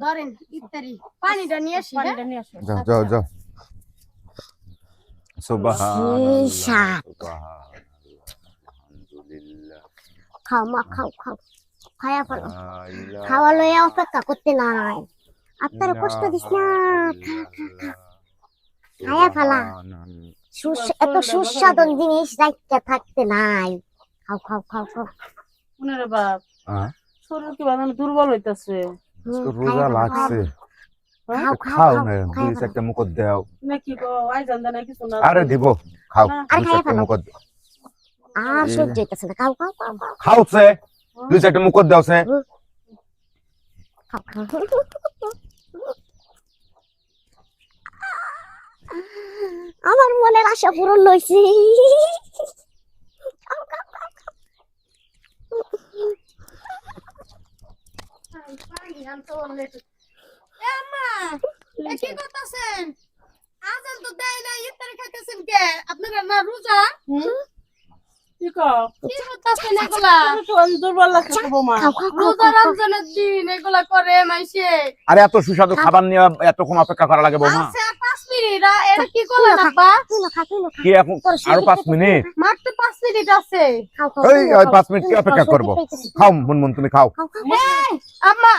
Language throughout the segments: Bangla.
ধরেন ইফতারি পানিটা নিয়ে আসি। যাও যাও যাও। সুবহানাল্লাহ আলহামদুলিল্লাহ। খাও মা খাও খাও খায়া ফেলো খাওয়া লইয়া অপেক্ষা করতে নাই আপনার কষ্ট দিস না খা খা খা খায়া ফেলা এত সুস্বাদু জিনিস রাইখা থাকতে নাই খাও খাও খাও খাও রে বাপ শরীর কি বানানো দুর্বল হইতাছে রোজা লাগছে খাও খাও না দুই চারটা মুখ দাও নাকি গো আই জানদা না কিছু না আরে দিব খাও আর দুই খাইয়া চারটা ফেলো। মুখ আর সহ্য হইতাছে না খাও খাও খাও খাও খাওছে দুই চারটা মুখ দাও সে খাও খাও আমার মনের আশা পূরণ হইছে খাও খাও খাও খাও। পানি আনতে বললে আম্মা কি করতেছেন? আজান তো দেয় না, ইফতারি খাইতেছেন কে? আপনারা না রোজা? কি কও কি করতেছেন এগুলা? দুর্বল লাগছে তো বৌমা খাও খাও খাও রোজা রমজানের দিন এগুলা করে মাইসে। আরে এত সুস্বাদু খাবার নিয়ে এতক্ষণ অপেক্ষা করা লাগে বৌমা আচ্ছা 5 মিনিট, এটা কি করলেন আব্বা? তুই না খা তুই না খা কি এখন আরো 5 মিনিট মাত্র 5 মিনিট আছে। খাও খাও এই 5 মিনিট কি অপেক্ষা করব খাও মুনমুন তুমি খাও খাও খাও এই আম্মা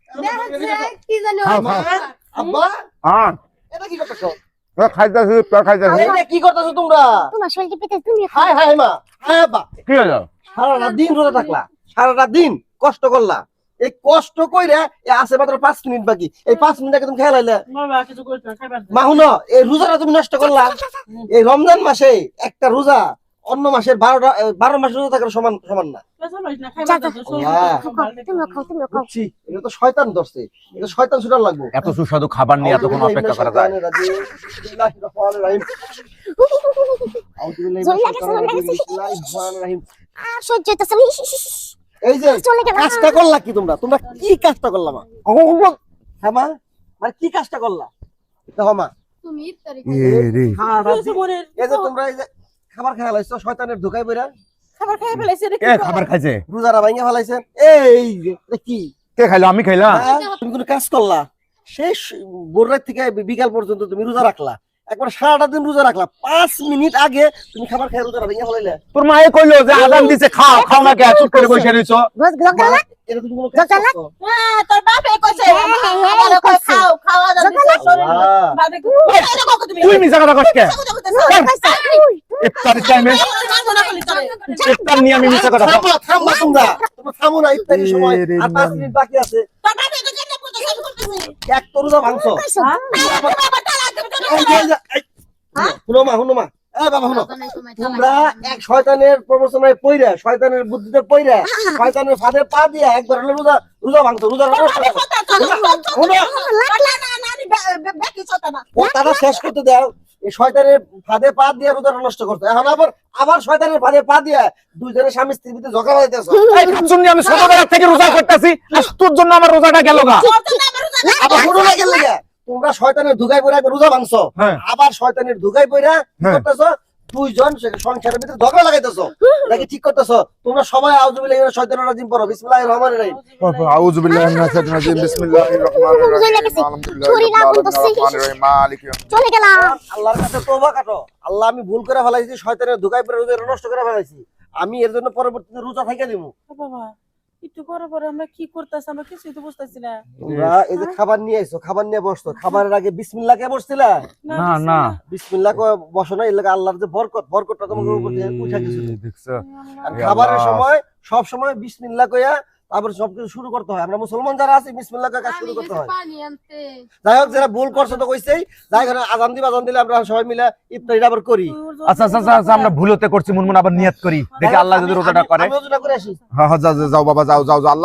দেখেন যে কি জানি খাও, আম্মা খাও। আব্বা হ্যাঁ এটা কি করতেছো? খাইতেছি তোর খাইতেছি এটা কি করতেছো তোমরা? তোমার শরীরটা পেতে তুমি হাই হাই মা হাই আব্বা কি হলো সারাটা দিন রোজা থাকলা সারাটা দিন কষ্ট করলা এই কষ্ট কইরা আছে মাত্র 5 মিনিট বাকি এই 5 মিনিট আগে তুমি খেয়ে লাইলে বাবা কিছু কইছ না খাইবার মা হুনো এই রোজাটা তুমি নষ্ট করলা এই রমজান মাসে একটা রোজা অন্য মাসের 12 মাস রোজা থাকার সমান সমান না কিছু লইছ না খাইবার দাও তুমি খাও তুমি খাও বুঝছি এটা তো শয়তান ধরছে এটা শয়তান ছুটার লাগবে এত সুস্বাদু খাবার নিয়ে এতক্ষণ অপেক্ষা করা যায় আর সহ্য হইতাছে এই যে চলে গেল কাজটা করলা কি তোমরা তোমরা কি কাজটা করলা মা হ্যাঁ মা মানে কি কাজটা করলা দেখো মা তুমি ইফতারি রে এই যে তোমরা এই যে খাবার খেয়ে লাইছো শয়তানের ধোকায় বইরা খাবার খাই ফেলাইছে রে কে খাবার খাইছে রোজারা ভাঙিয়ে ফেলাইছেন এই যে এটা কি কে খাইলো আমি খাইলাম হ্যাঁ? তুমি কোনো কাজ করলা শেষ ভোর রাত থেকে বিকাল পর্যন্ত তুমি রোজা রাখলা একবার সারাটা দিন রোজা রাখলা 5 মিনিট আগে তুমি খাবার খেয়ে রোজারা ভেঙে ফেলাইলে তোর মায়ে কইলো যে আজান দিছে খাও খাও না কে চুপ করে বসে রইছো বস গলা এটা তুমি কোনো কাজ করছো? হ্যাঁ তোর বাপে কইছে হ্যাঁ, কই খাও খাওয়া দাও শরীর আল্লাহ। বাপে তুমি তুই মিছা কথা কইছ কে ইফতার টাইমে ইফতার নিয়ে আমি মিছা কথা থামো থামো তোমরা তোমরা থামো না ইফতারির সময় রে আর 5 মিনিট বাকি আছে এক তো রোজা ভাঙছো এই যে, এই যে, এই, শুনো মা এই বাবা শুনো তোমরা এক শয়তানের প্রবচনায় পইরা শয়তানের বুদ্ধিতে পইরা শয়তানের ফাঁদে পা দিয়া একবার হলো রোজা ভাঙছো রোজা কথাটা শেষ করতে দাও এই শয়তানের ফাঁদে পা দিয়া রোজাটা নষ্ট করতে এখন আবার শয়তানের ফাঁদে পা দিয়া দুইজনের স্বামী স্ত্রীর ভিতরে ঝগড়া হইতেছে এই খাচ্ছুন আমি ছোটবেলা থেকে রোজা করতেছি আর তোর জন্য আমার রোজাটা গেল গা আবার শুরু হয়ে গেল তোমরা শয়তানের ধুকায় পড়ে একবার রোজা ভাঙছো হ্যাঁ। আবার শয়তানের ধুকায় পড়ে কি হ্যাঁ। করতেছো দুইজন সংসারের ভিতরে ঝগড়া লাগাইতেছো নাকি ঠিক করতেছো তোমরা সবাই আউযুবিল্লাহি শয়তানির রাজিম পড়ো বিসমিল্লাহির রহমানির রহিম আউযু বিল্লাহি মিনাশ শাইতানির রাজিম বিসমিল্লাহির রহমানির রহিম ছুরি লাগুন তো মালিক চলে গেলাম আল্লাহর কাছে তওবা কাটো আল্লাহ আমি ভুল করে ফেলাইছি শয়তানের ধুকায় পড়ে রোজা নষ্ট করে ফেলাইছি আমি এর জন্য পরবর্তীতে রোজা থাইকা দিমু বাবা একটু পরে আমরা কি করতেছ আমরা কিছুই তো বুঝতাছি না তোমরা এই যে খাবার নিয়ে আইছো খাবার নিয়ে বসছো খাবারের আগে বিসমিল্লাহ কে বসছিলা না বিসমিল্লাহ কো বসো না এর লাগি আল্লাহর যে বরকতটা তোমাদের উপর দিয়ে উঠা গেছে দেখছো আর খাবারের সময় সব সময় বিসমিল্লাহ কইয়া তারপর সবকিছু শুরু করতে হয় আমরা মুসলমান যারা আছি বিসমিল্লাহ কইয়া কাজ শুরু করতে হয় পানি আনতে যাই হোক যারা ভুল করছো তো কইছেই যাই করে আজান দিলে আমরা সবাই মিলে ইফতারিটা আবার করি আচ্ছা আমরা ভুল হতে করছি মুনমুন আবার নিয়ত করি দেখি আল্লাহ যদি রোজাটা করে আমি ওজনা করে আসি হ্যাঁ যাও বাবা যাও আল্লাহ